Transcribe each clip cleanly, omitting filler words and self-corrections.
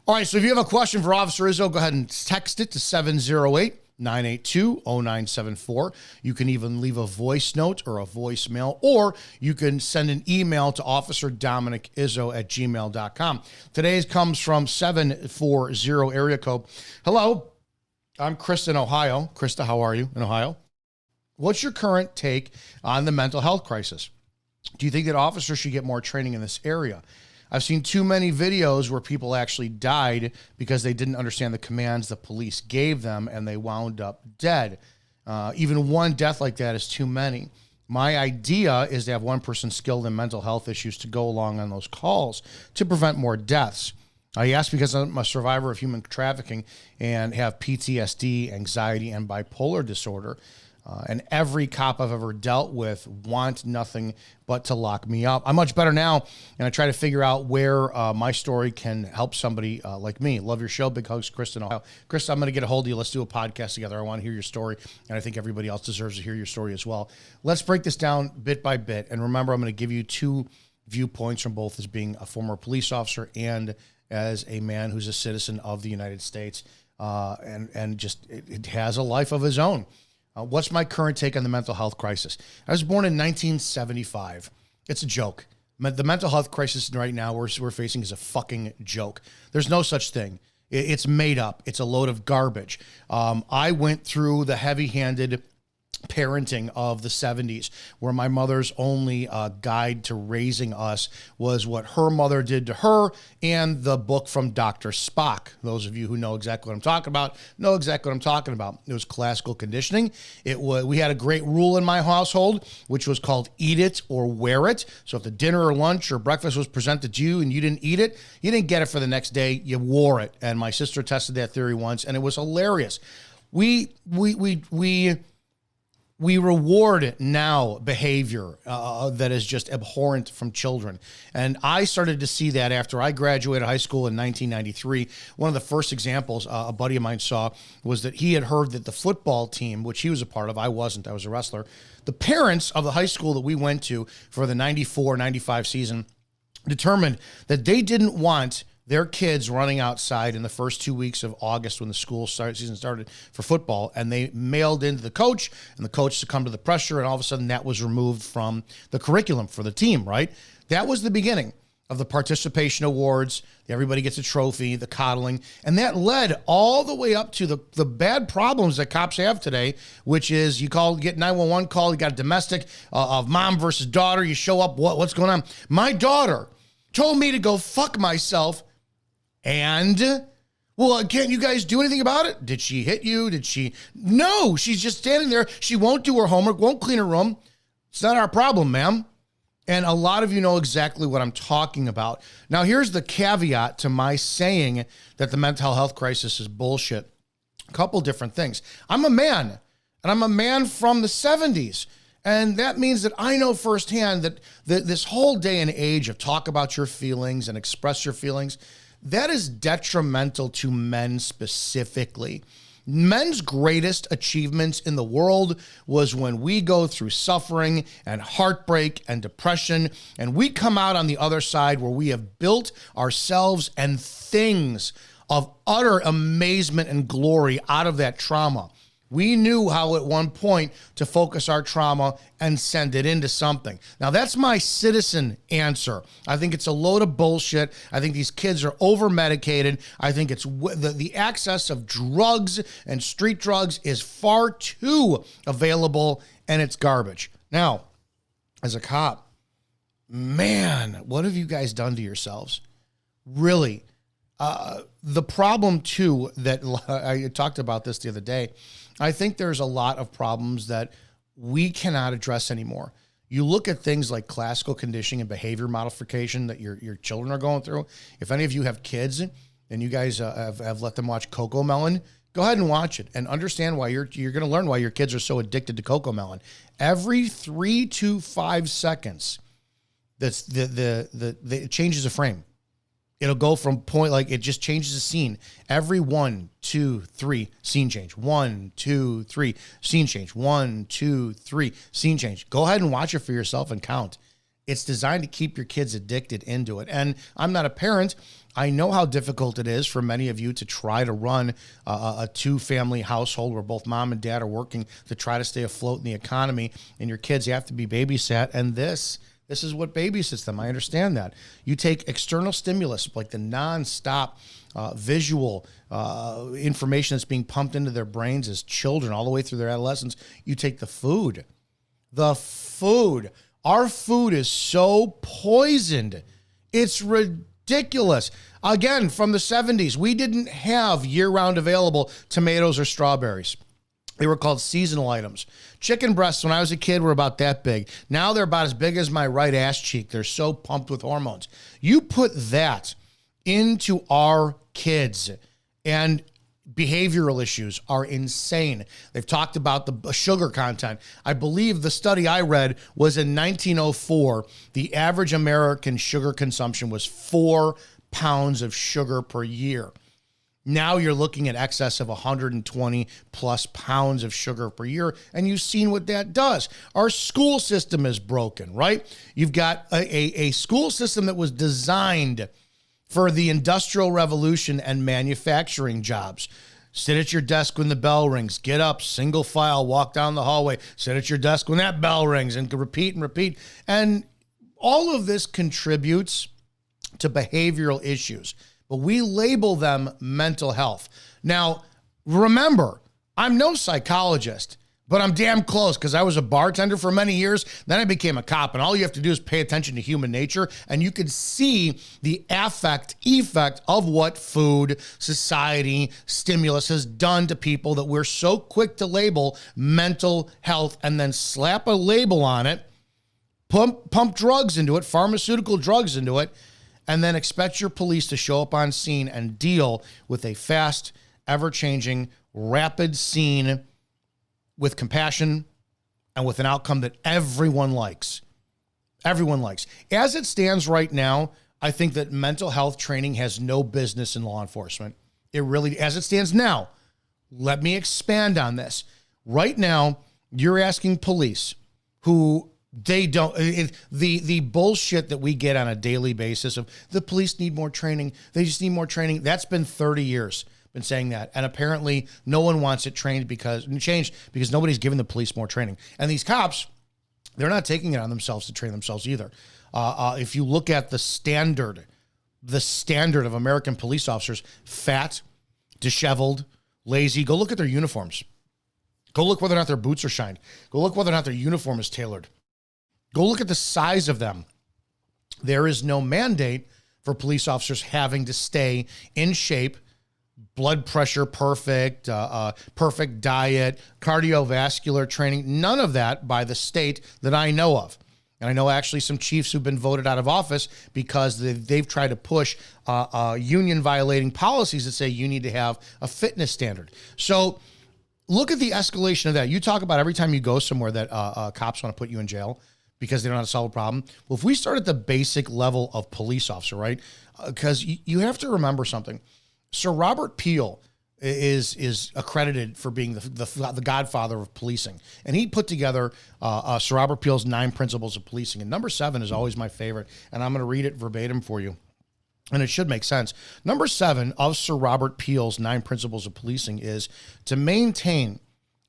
All right, so if you have a question for Officer Izzo, go ahead and text it to 708-982-0974. You can even leave a voice note or a voicemail, or you can send an email to officerdominickizzo@gmail.com. Today's comes from 740 area code. Hello, I'm Chris in Ohio. Krista, how are you in Ohio? What's your current take on the mental health crisis? Do you think that officers should get more training in this area? I've seen too many videos where people actually died because they didn't understand the commands the police gave them and they wound up dead. Even one death like that is too many. My idea is to have one person skilled in mental health issues to go along on those calls to prevent more deaths. I ask because I'm a survivor of human trafficking and have PTSD, anxiety, and bipolar disorder. And every cop I've ever dealt with want nothing but to lock me up. I'm much better now, and I try to figure out where my story can help somebody like me. Love your show. Big hugs, Kristen. Ohio. Chris, I'm going to get a hold of you. Let's do a podcast together. I want to hear your story, and I think everybody else deserves to hear your story as well. Let's break this down bit by bit. And remember, I'm going to give you two viewpoints from both as being a former police officer and as a man who's a citizen of the United States, and just it has a life of his own. What's my current take on the mental health crisis? I was born in 1975. It's a joke. The mental health crisis right now we're facing is a fucking joke. There's no such thing. It's made up. It's a load of garbage. I went through the heavy-handed parenting of the 70s, where my mother's only guide to raising us was what her mother did to her and the book from Dr. Spock. Those of you who know exactly what I'm talking about know exactly what I'm talking about. It was classical conditioning. We had a great rule in my household, which was called eat it or wear it. So if the dinner or lunch or breakfast was presented to you and you didn't eat it, you didn't get it for the next day, you wore it. And my sister tested that theory once, and it was hilarious. We reward now behavior that is just abhorrent from children. And I started to see that after I graduated high school in 1993. One of the first examples a buddy of mine saw was that he had heard that the football team, which he was a part of, I wasn't, I was a wrestler, the parents of the high school that we went to for the 94-95 season determined that they didn't want their kids running outside in the first 2 weeks of August when the season started for football, and they mailed into the coach, and the coach succumbed to the pressure, and all of a sudden that was removed from the curriculum for the team, right? That was the beginning of the participation awards. Everybody gets a trophy, the coddling, and that led all the way up to the bad problems that cops have today, which is you get 911 call, you got a domestic of mom versus daughter, you show up, what's going on? My daughter told me to go fuck myself. And, well, can't you guys do anything about it? Did she hit you? No, she's just standing there. She won't do her homework, won't clean her room. It's not our problem, ma'am. And a lot of you know exactly what I'm talking about. Now, here's the caveat to my saying that the mental health crisis is bullshit. A couple different things. I'm a man, and I'm a man from the 70s. And that means that I know firsthand that this whole day and age of talk about your feelings and express your feelings, that is detrimental to men specifically. Men's greatest achievements in the world was when we go through suffering and heartbreak and depression, and we come out on the other side where we have built ourselves and things of utter amazement and glory out of that trauma. We knew how at one point to focus our trauma and send it into something. Now, that's my citizen answer. I think it's a load of bullshit. I think these kids are over-medicated. I think it's the access of drugs and street drugs is far too available, and it's garbage. Now, as a cop, man, what have you guys done to yourselves? Really. The problem, too, that I talked about this the other day, I think there's a lot of problems that we cannot address anymore. You look at things like classical conditioning and behavior modification that your children are going through. If any of you have kids and you guys have let them watch Coco Melon, go ahead and watch it and understand why you're going to learn why your kids are so addicted to Coco Melon. Every 3 to 5 seconds, it changes a frame. It'll go from point, like it just changes the scene. Every 1, 2, 3, scene change. 1, 2, 3, scene change. 1, 2, 3, scene change. Go ahead and watch it for yourself and count. It's designed to keep your kids addicted into it. And I'm not a parent. I know how difficult it is for many of you to try to run a two-family household where both mom and dad are working to try to stay afloat in the economy, and your kids have to be babysat. And this is what babysits them. I understand that. You take external stimulus, like the nonstop visual information that's being pumped into their brains as children all the way through their adolescence. You take the food. Our food is so poisoned. It's ridiculous. Again, from the 70s, we didn't have year-round available tomatoes or strawberries. They were called seasonal items. Chicken breasts, when I was a kid, were about that big. Now they're about as big as my right ass cheek. They're so pumped with hormones. You put that into our kids, and behavioral issues are insane. They've talked about the sugar content. I believe the study I read was in 1904, the average American sugar consumption was 4 pounds of sugar per year. Now you're looking at excess of 120 plus pounds of sugar per year, and you've seen what that does. Our school system is broken, right? You've got a school system that was designed for the Industrial Revolution and manufacturing jobs. Sit at your desk when the bell rings. Get up, single file, walk down the hallway. Sit at your desk when that bell rings, and repeat and repeat. And all of this contributes to behavioral issues, but we label them mental health. Now, remember, I'm no psychologist, but I'm damn close because I was a bartender for many years. Then I became a cop, and all you have to do is pay attention to human nature, and you could see the effect of what food, society, stimulus has done to people that we're so quick to label mental health and then slap a label on it, pump drugs into it, pharmaceutical drugs into it, and then expect your police to show up on scene and deal with a fast, ever-changing, rapid scene with compassion and with an outcome that everyone likes. Everyone likes. As it stands right now, I think that mental health training has no business in law enforcement. It really, as it stands now, let me expand on this. Right now, you're asking police who they don't, the bullshit that we get on a daily basis of the police need more training. They just need more training. That's been 30 years, been saying that. And apparently no one wants it changed because nobody's giving the police more training. And these cops, they're not taking it on themselves to train themselves either. If you look at the standard of American police officers, fat, disheveled, lazy, go look at their uniforms. Go look whether or not their boots are shined. Go look whether or not their uniform is tailored. Go look at the size of them. There is no mandate for police officers having to stay in shape, blood pressure perfect, perfect diet, cardiovascular training, none of that by the state that I know of. And I know actually some chiefs who've been voted out of office because they've tried to push union violating policies that say you need to have a fitness standard. So look at the escalation of that. You talk about every time you go somewhere that cops want to put you in jail because they don't know how to solve a problem. Well, if we start at the basic level of police officer, right? Because you have to remember something. Sir Robert Peel is accredited for being the godfather of policing. And he put together Sir Robert Peel's 9 principles of policing. And number 7 is always my favorite. And I'm going to read it verbatim for you. And it should make sense. Number 7 of Sir Robert Peel's 9 principles of policing is to maintain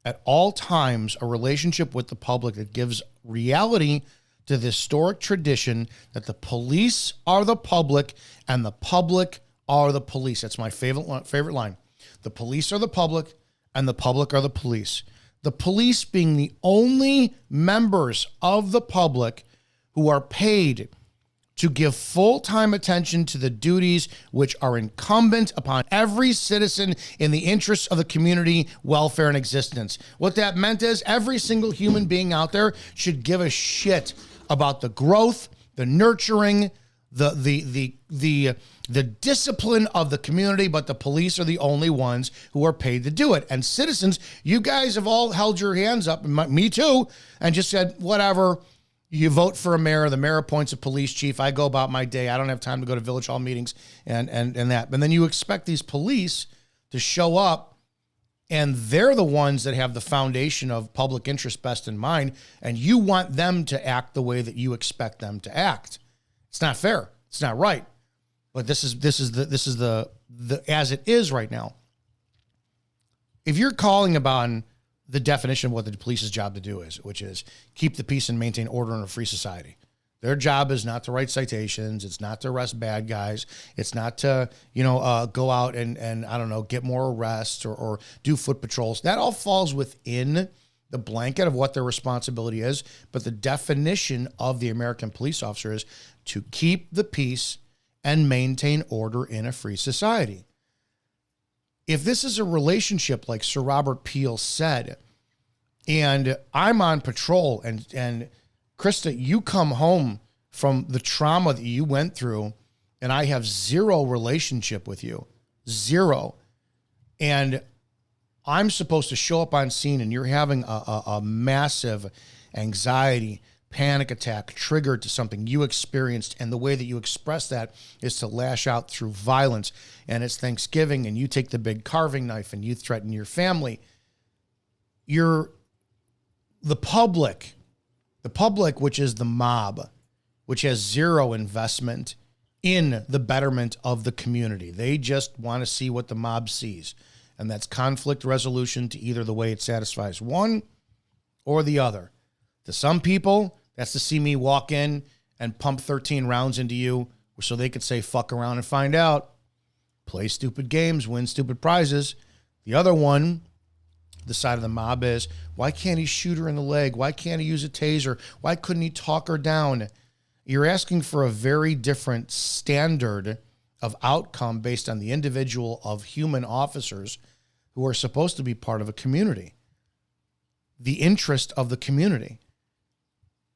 at all times a relationship with the public that gives reality to the historic tradition that the police are the public and the public are the police. That's my favorite line. The police are the public and the public are the police. The police being the only members of the public who are paid to give full-time attention to the duties which are incumbent upon every citizen in the interests of the community, welfare, and existence. What that meant is every single human being out there should give a shit about the growth, the nurturing, the discipline of the community, but the police are the only ones who are paid to do it. And citizens, you guys have all held your hands up, me too, and just said, whatever. You vote for a mayor, the mayor appoints a police chief. I go about my day. I don't have time to go to village hall meetings and that. And then you expect these police to show up And they're the ones that have the foundation of public interest best in mind, and you want them to act the way that you expect them to act. It's not fair. It's not right. But this is the as it is right now. If you're calling upon the definition of what the police's job to do is, which is keep the peace and maintain order in a free society. Their job is not to write citations. It's not to arrest bad guys. It's not to, go out and I don't know, get more arrests or do foot patrols. That all falls within the blanket of what their responsibility is. But the definition of the American police officer is to keep the peace and maintain order in a free society. If this is a relationship like Sir Robert Peel said, and I'm on patrol and Krista, you come home from the trauma that you went through, and I have zero relationship with you, zero. And I'm supposed to show up on scene, and you're having a massive anxiety, panic attack triggered to something you experienced, and the way that you express that is to lash out through violence. And it's Thanksgiving, and you take the big carving knife, and you threaten your family. The public, which is the mob, which has zero investment in the betterment of the community. They just want to see what the mob sees. And that's conflict resolution to either the way it satisfies one or the other. To some people, that's to see me walk in and pump 13 rounds into you so they could say, fuck around and find out. Play stupid games, win stupid prizes. The other one, the side of the mob, is, why can't he shoot her in the leg? Why can't he use a taser? Why couldn't he talk her down? You're asking for a very different standard of outcome based on the individual of human officers who are supposed to be part of a community, the interest of the community.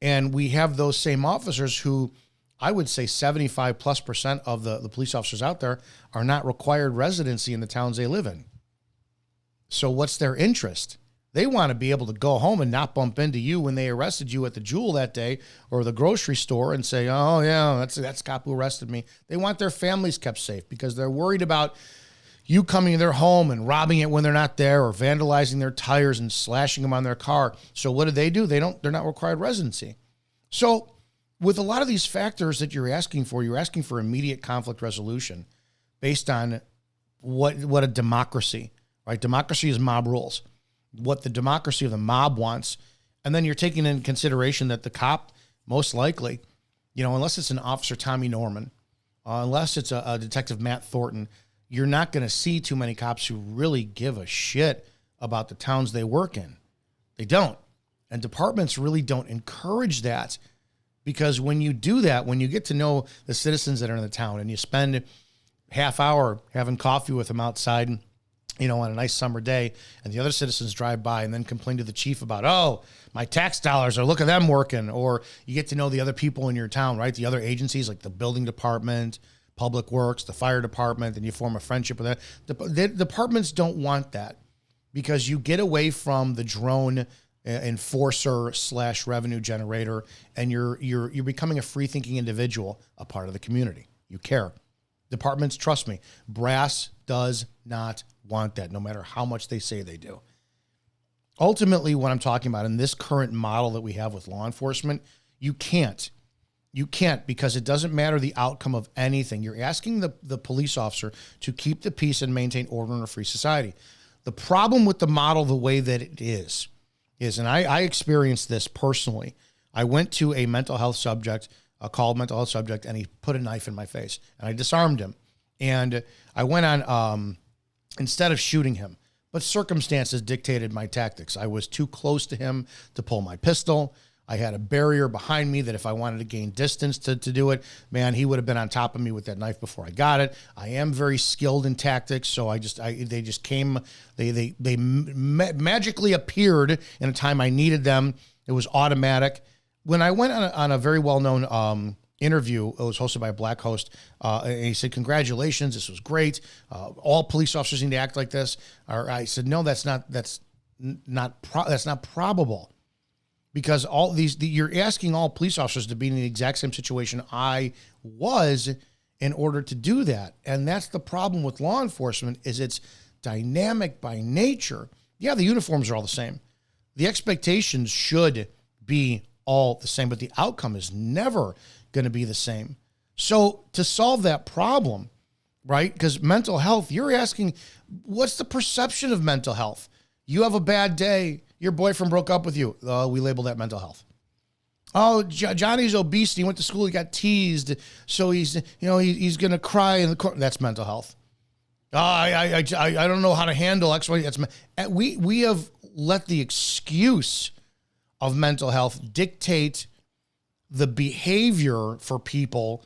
And we have those same officers who, I would say 75+% of the police officers out there are not required residency in the towns they live in. So what's their interest? They want to be able to go home and not bump into you when they arrested you at the Jewel that day or the grocery store and say, oh, yeah, that's cop who arrested me. They want their families kept safe because they're worried about you coming to their home and robbing it when they're not there or vandalizing their tires and slashing them on their car. So what do? They're not required residency. So with a lot of these factors that you're asking for immediate conflict resolution based on what a democracy, right? Democracy is mob rules. What the democracy of the mob wants. And then you're taking into consideration that the cop, most likely, unless it's an Officer Tommy Norman, unless it's a Detective Matt Thornton, you're not going to see too many cops who really give a shit about the towns they work in. They don't. And departments really don't encourage that, because when you do that, when you get to know the citizens that are in the town and you spend half hour having coffee with them outside, on a nice summer day, and the other citizens drive by and then complain to the chief about, oh, my tax dollars, or look at them working. Or you get to know the other people in your town, right? The other agencies like the building department, public works, the fire department, and you form a friendship with that. The departments don't want that, because you get away from the drone enforcer / revenue generator, and you're becoming a free thinking individual, a part of the community. You care. Departments, trust me, brass does not want that, no matter how much they say they do. Ultimately, what I'm talking about in this current model that we have with law enforcement, you can't, because it doesn't matter the outcome of anything. You're asking the police officer to keep the peace and maintain order in a free society. The problem with the model the way that it is, and I experienced this personally. I went to a mental health subject, a called mental health subject, and he put a knife in my face, and I disarmed him. And I went on, instead of shooting him, but circumstances dictated my tactics. I was too close to him to pull my pistol. I had a barrier behind me that if I wanted to gain distance to do it, man, he would have been on top of me with that knife before I got it. I am very skilled in tactics, so they just came, they magically appeared in a time I needed them. It was automatic. When I went on a very well-known interview, it was hosted by a black host, and he said, congratulations, this was great. All police officers need to act like this. Or I said, no, that's not probable. Because you're asking all police officers to be in the exact same situation I was in order to do that. And that's the problem with law enforcement, is it's dynamic by nature. Yeah, the uniforms are all the same. The expectations should be all the same, but the outcome is never going to be the same. So to solve that problem, right? Because mental health, you're asking, what's the perception of mental health? You have a bad day. Your boyfriend broke up with you. We label that mental health. Oh, Johnny's obese. He went to school. He got teased. So he's going to cry in the court. That's mental health. I don't know how to handle X, Y. We have let the excuse of mental health dictate the behavior for people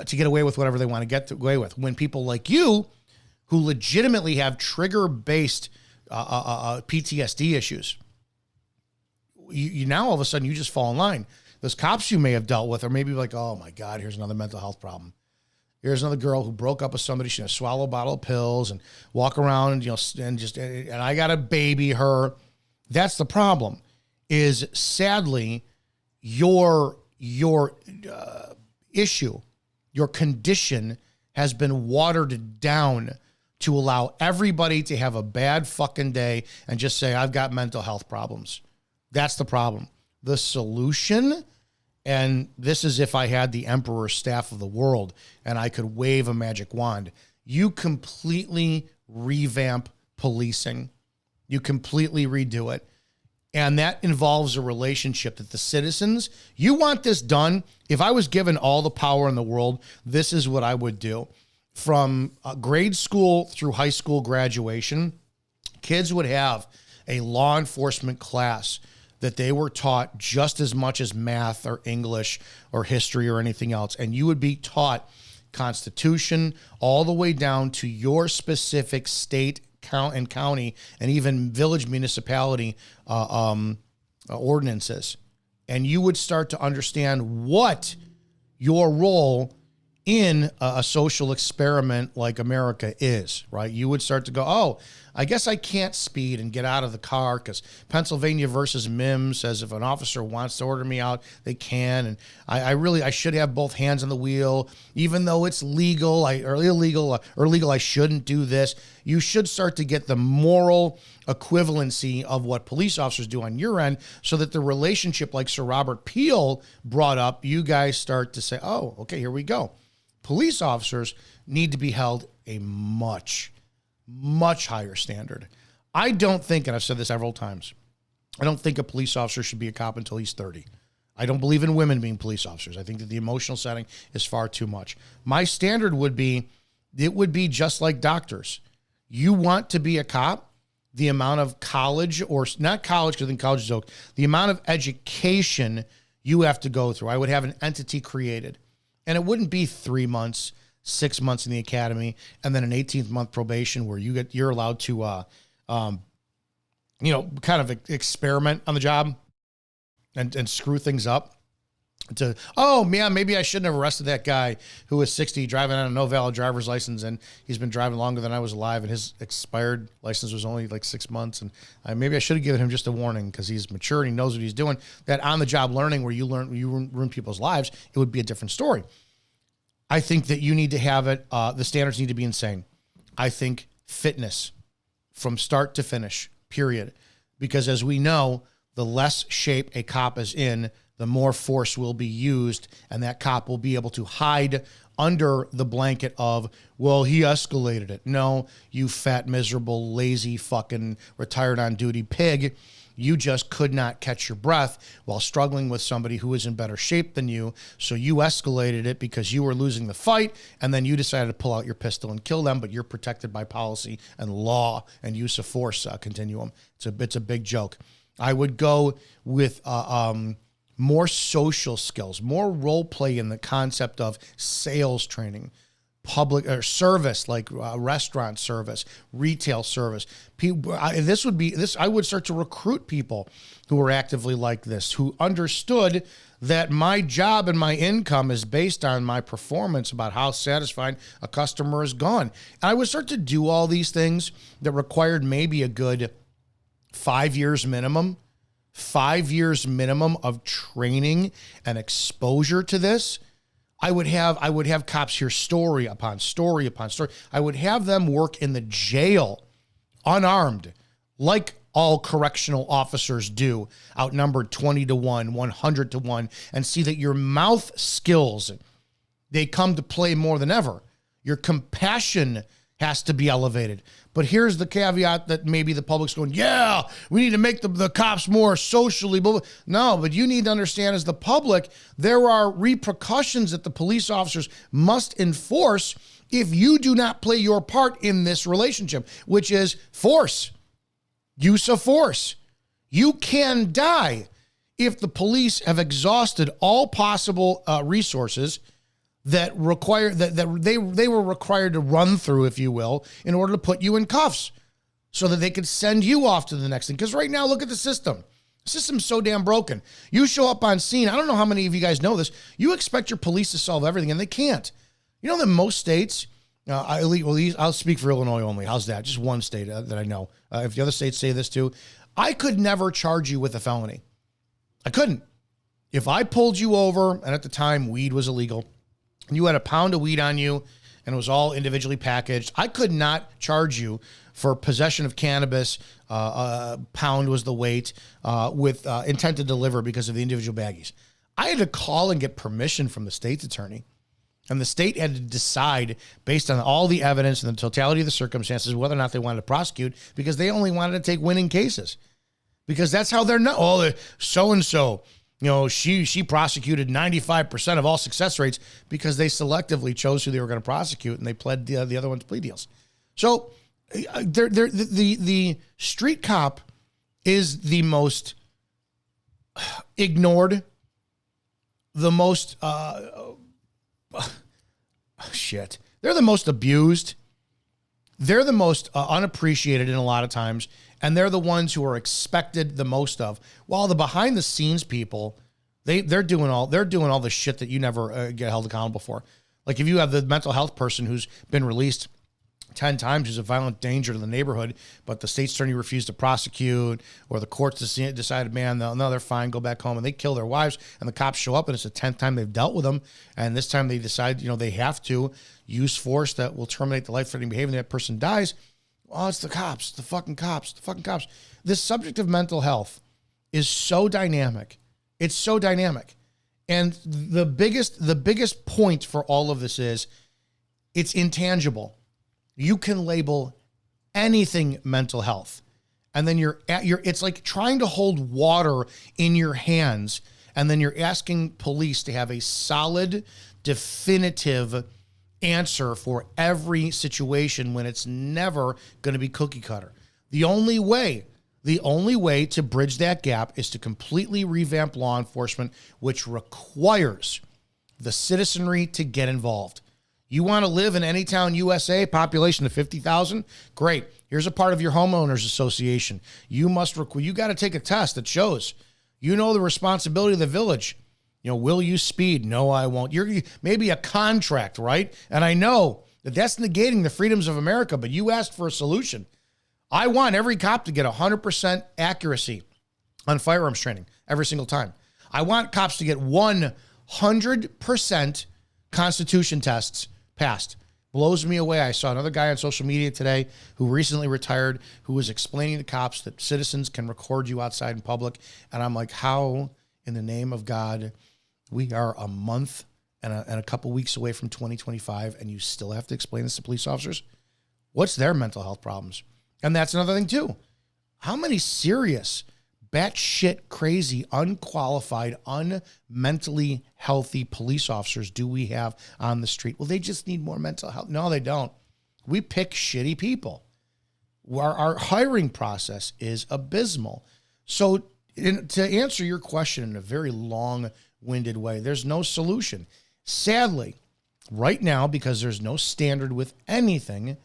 to get away with whatever they want to get away with. When people like you, who legitimately have trigger-based PTSD issues, you now all of a sudden you just fall in line. Those cops you may have dealt with are maybe like, oh my God, here's another mental health problem. Here's another girl who broke up with somebody. She's gonna swallow a bottle of pills and walk around, and I gotta baby her. That's the problem. Is sadly your issue, your condition has been watered down to allow everybody to have a bad fucking day and just say, I've got mental health problems. That's the problem. The solution, and this is if I had the emperor's staff of the world and I could wave a magic wand, you completely revamp policing. You completely redo it. And that involves a relationship that the citizens, you want this done. If I was given all the power in the world, this is what I would do. From grade school through high school graduation, kids would have a law enforcement class that they were taught just as much as math or English or history or anything else. And you would be taught Constitution all the way down to your specific state, county, and even village municipality ordinances. And you would start to understand what your role in a social experiment like America is, right? You would start to go, oh, I guess I can't speed and get out of the car because Pennsylvania versus Mims says if an officer wants to order me out, they can. And I should have both hands on the wheel, even though it's legal or illegal, I shouldn't do this. You should start to get the moral equivalency of what police officers do on your end so that the relationship, like Sir Robert Peel brought up, you guys start to say, oh, okay, here we go. Police officers need to be held a much, much higher standard. I don't think, and I've said this several times, I don't think a police officer should be a cop until he's 30. I don't believe in women being police officers. I think that the emotional setting is far too much. My standard would be, it would be just like doctors. You want to be a cop, the amount of college, or not college, because I think college is joke, the amount of education you have to go through. I would have an entity created. And it wouldn't be 3 months, 6 months in the academy, and then an 18th month probation where you're allowed to, kind of experiment on the job and screw things up. Oh man, maybe I shouldn't have arrested that guy who was 60 driving on a no valid driver's license, and he's been driving longer than I was alive, and his expired license was only like 6 months, and maybe I should have given him just a warning because he's mature and he knows what he's doing. That on the job learning where you ruin people's lives, it would be a different story. I think that you need to have it. The standards need to be insane. I think fitness from start to finish, period, because as we know, the less shape a cop is in, the more force will be used, and that cop will be able to hide under the blanket of, well, he escalated it. No, you fat, miserable, lazy, fucking retired on duty pig. You just could not catch your breath while struggling with somebody who is in better shape than you. So you escalated it because you were losing the fight, and then you decided to pull out your pistol and kill them, but you're protected by policy and law and use of force continuum. It's a big joke. I would go with more social skills, more role play in the concept of sales training, public or service, like restaurant service, retail service. I would start to recruit people who are actively like this, who understood that my job and my income is based on my performance, about how satisfied a customer is gone. And I would start to do all these things that required maybe a good 5 years minimum. 5 years minimum of training and exposure to this. I would have cops hear story upon story upon story. I would have them work in the jail unarmed, like all correctional officers do, outnumbered 20 to 1, 100 to 1, and see that your mouth skills, they come to play more than ever. Your compassion has to be elevated. But here's the caveat that maybe the public's going, yeah, we need to make the cops more socially. No, but you need to understand as the public, there are repercussions that the police officers must enforce if you do not play your part in this relationship, which is force, use of force. You can die if the police have exhausted all possible resources that require that they were required to run through, if you will, in order to put you in cuffs so that they could send you off to the next thing. Because right now, look at the system. The system's so damn broken. You show up on scene. I don't know how many of you guys know this. You expect your police to solve everything, and they can't. You know that most states, I'll speak for Illinois only. How's that? Just one state that I know. If the other states say this too, I could never charge you with a felony. I couldn't. If I pulled you over, and at the time weed was illegal, and you had a pound of weed on you and it was all individually packaged, I could not charge you for possession of cannabis, pound was the weight, with intent to deliver because of the individual baggies. I had to call and get permission from the state's attorney. And the state had to decide based on all the evidence and the totality of the circumstances whether or not they wanted to prosecute, because they only wanted to take winning cases. Because that's how they're not. Oh, so-and-so, she prosecuted 95% of all success rates because they selectively chose who they were going to prosecute, and they pled the other one's plea deals. So the street cop is the most ignored, the most they're the most abused. They're the most unappreciated in a lot of times, and they're the ones who are expected the most of. While the behind the scenes people, they're doing all the shit that you never get held accountable for. Like if you have the mental health person who's been released 10 times, who's a violent danger to the neighborhood, but the state's attorney refused to prosecute, or the courts decided, man, no, they're fine, go back home, and they kill their wives, and the cops show up, and it's the 10th time they've dealt with them, and this time they decide, they have to use force that will terminate the life-threatening behavior, and that person dies. Oh, it's the cops, the fucking cops. This subject of mental health is so dynamic. It's so dynamic. And the biggest point for all of this is it's intangible. You can label anything mental health. And then it's like trying to hold water in your hands, and then you're asking police to have a solid, definitive answer for every situation when it's never going to be cookie cutter. The only way to bridge that gap is to completely revamp law enforcement, which requires the citizenry to get involved. You want to live in Anytown, USA, population of 50,000? Great. Here's a part of your homeowners association. You got to take a test that shows the responsibility of the village. Will you speed? No, I won't. You're maybe a contract, right? And I know that's negating the freedoms of America, but you asked for a solution. I want every cop to get 100% accuracy on firearms training every single time. I want cops to get 100% Constitution tests passed. Blows me away. I saw another guy on social media today who recently retired who was explaining to cops that citizens can record you outside in public. And I'm like, how in the name of God, we are a month and a couple weeks away from 2025, and you still have to explain this to police officers? What's their mental health problems? And that's another thing too. How many serious, batshit crazy, unqualified, unmentally healthy police officers do we have on the street? Well, they just need more mental health. No, they don't. We pick shitty people. Our hiring process is abysmal. So to answer your question in a very long-winded way, there's no solution. Sadly, right now, because there's no standard with anything,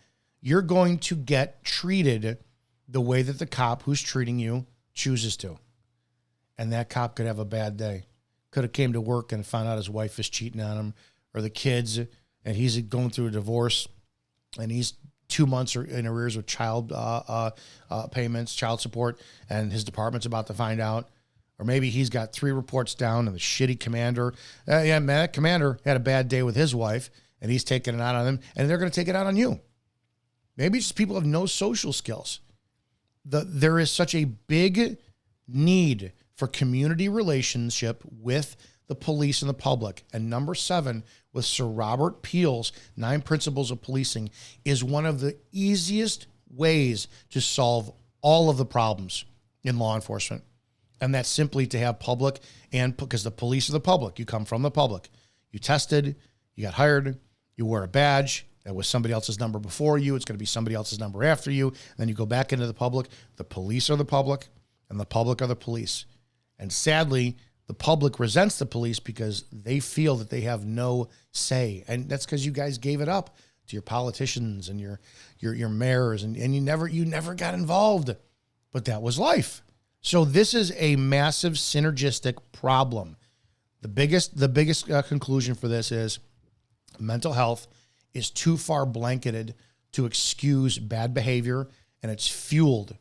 you're going to get treated the way that the cop who's treating you chooses to. And that cop could have a bad day. Could have came to work and found out his wife is cheating on him, or the kids, and he's going through a divorce, and he's 2 months in arrears with child payments, child support, and his department's about to find out. Or maybe he's got 3 reports down and the shitty commander, yeah, man, that commander had a bad day with his wife and he's taking it out on them and they're going to take it out on you. Maybe just people have no social skills. There is such a big need for community relationship with the police and the public. And number 7, with Sir Robert Peel's 9 Principles of Policing, is one of the easiest ways to solve all of the problems in law enforcement. And that's simply to have public, and because the police are the public, you come from the public. You tested, you got hired, you wear a badge. That was somebody else's number before you. It's going to be somebody else's number after you. And then you go back into the public. The police are the public, and the public are the police. And sadly, the public resents the police because they feel that they have no say. And that's because you guys gave it up to your politicians and your mayors, and you never got involved. But that was life. So this is a massive synergistic problem. The biggest conclusion for this is mental health is too far blanketed to excuse bad behavior, and it's fueled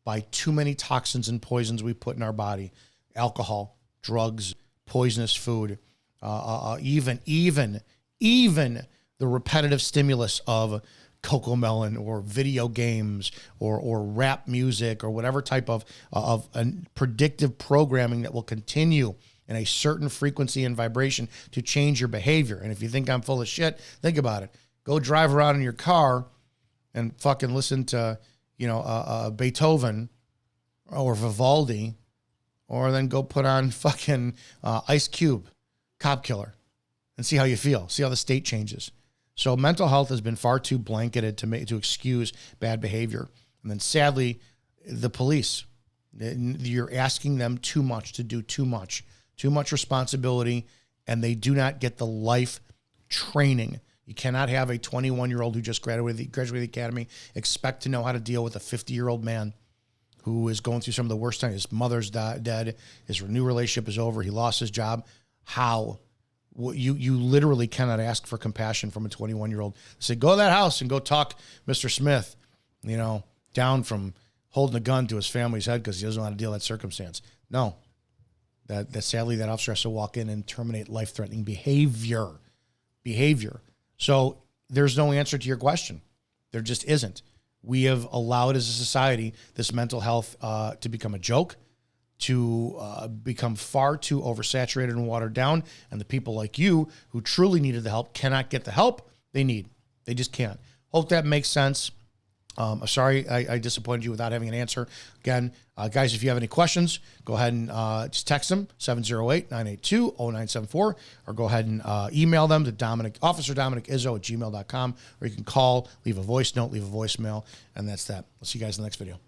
by too many toxins and poisons we put in our body. Alcohol, drugs, poisonous food, even the repetitive stimulus of Cocomelon or video games or rap music or whatever type of predictive programming that will continue in a certain frequency and vibration to change your behavior. And if you think I'm full of shit, think about it. Go drive around in your car and fucking listen to, Beethoven or Vivaldi, or then go put on fucking Ice Cube, Cop Killer, and see how you feel. See how the state changes. So mental health has been far too blanketed to excuse bad behavior. And then sadly, the police, you're asking them too much to do too much responsibility, and they do not get the life training. You cannot have a 21-year-old who just graduated the academy expect to know how to deal with a 50-year-old man who is going through some of the worst times. His mother's dead. His new relationship is over. He lost his job. How? You literally cannot ask for compassion from a 21-year-old. Say, go to that house and go talk Mr. Smith, down from holding a gun to his family's head because he doesn't know how to deal with that circumstance. No. That sadly, that officer has to walk in and terminate life-threatening behavior. So there's no answer to your question. There just isn't. We have allowed as a society this mental health to become a joke, to become far too oversaturated and watered down. And the people like you who truly needed the help cannot get the help they need. They just can't. Hope that makes sense. Sorry I disappointed you without having an answer. Again, guys, if you have any questions, go ahead and just text them, 708-982-0974, or go ahead and email them to officerdominickizzo@gmail.com, or you can call, leave a voice note, leave a voicemail, and that's that. I'll see you guys in the next video.